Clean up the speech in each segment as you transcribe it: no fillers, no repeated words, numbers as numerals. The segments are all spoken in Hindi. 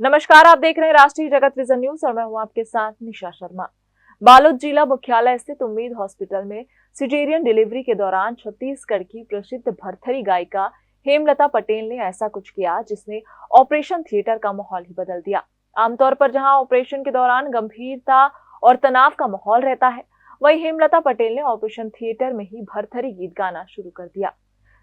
नमस्कार, आप देख रहे हैं राष्ट्रीय जगत विजन न्यूज और मैं हूं आपके साथ निशा शर्मा। बालोद जिला मुख्यालय स्थित उम्मीद हॉस्पिटल में सिजेरियन डिलीवरी के दौरान छत्तीसगढ़ की प्रसिद्ध भरथरी गायिका हेमलता पटेल ने ऐसा कुछ किया जिसने ऑपरेशन थिएटर का माहौल ही बदल दिया। आमतौर पर जहां ऑपरेशन के दौरान गंभीरता और तनाव का माहौल रहता है, वहीं हेमलता पटेल ने ऑपरेशन थिएटर में ही भरथरी गीत गाना शुरू कर दिया।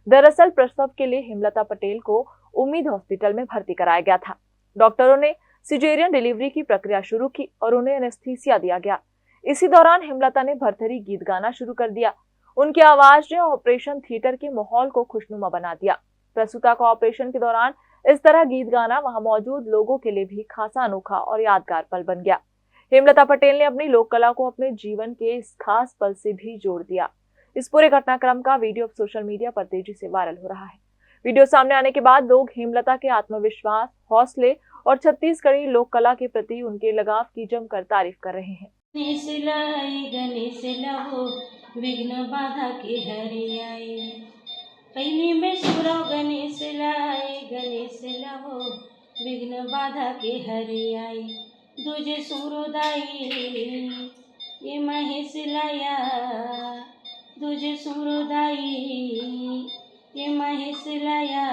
दरअसल प्रसव के लिए हेमलता पटेल को उम्मीद हॉस्पिटल में भर्ती कराया गया था। डॉक्टरों ने सिजेरियन डिलीवरी की प्रक्रिया शुरू की और उन्हें एनेस्थीसिया दिया गया। इसी दौरान हेमलता ने भरथरी गीत गाना शुरू कर दिया। उनकी आवाज ने ऑपरेशन थिएटर के माहौल को खुशनुमा बना दिया। प्रसूता का ऑपरेशन के दौरान इस तरह गीत गाना वहां मौजूद लोगों के लिए भी खासा अनोखा और यादगार पल बन गया। हेमलता पटेल ने अपनी लोक कला को अपने जीवन के इस खास पल से भी जोड़ दिया। इस पूरे घटनाक्रम का वीडियो अब सोशल मीडिया पर तेजी से वायरल हो रहा है। वीडियो सामने आने के बाद लोग हेमलता के आत्मविश्वास, हौसले और छत्तीसगढ़ी लोक कला के प्रति उनके लगाव की जमकर तारीफ कर रहे हैं। गणेश लहो विघ्न बाधा के हरि आए, पहले में सुरव गणेश लहो विघ्न बाधा के हरि आए, दूजे सुरदाई ये महेश लाया, दूजे सुरदाई ये महेश लाया,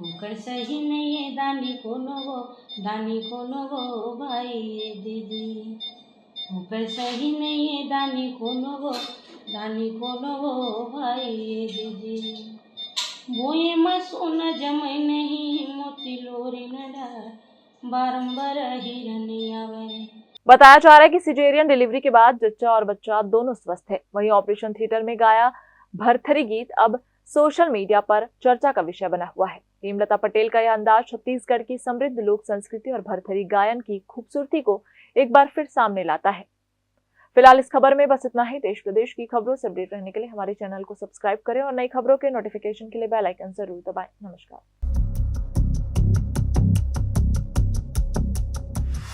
ओकर सही नहीं है दानी कोनो गो भाई ये दीदी, ओकर सही नहीं है दानी कोनो गो भाई ये दीदी, बोए में सोना जमै नहीं मोती लोरी न डार, बारंबार हिरन आवे। बताया जा रहा है कि सिजेरियन डिलीवरी के बाद जच्चा और बच्चा दोनों स्वस्थ है। वहीं ऑपरेशन थिएटर में गाया भरथरी गीत अब सोशल मीडिया पर चर्चा का विषय बना हुआ है। हेमलता पटेल का यह अंदाज छत्तीसगढ़ की समृद्ध लोक संस्कृति और भरथरी गायन की खूबसूरती को एक बार फिर सामने लाता है। फिलहाल इस खबर में बस इतना ही। देश प्रदेश की खबरों से अपडेट रहने के लिए हमारे चैनल को सब्सक्राइब करें और नई खबरों के नोटिफिकेशन के लिए बेल आइकन जरूर दबाएं। नमस्कार।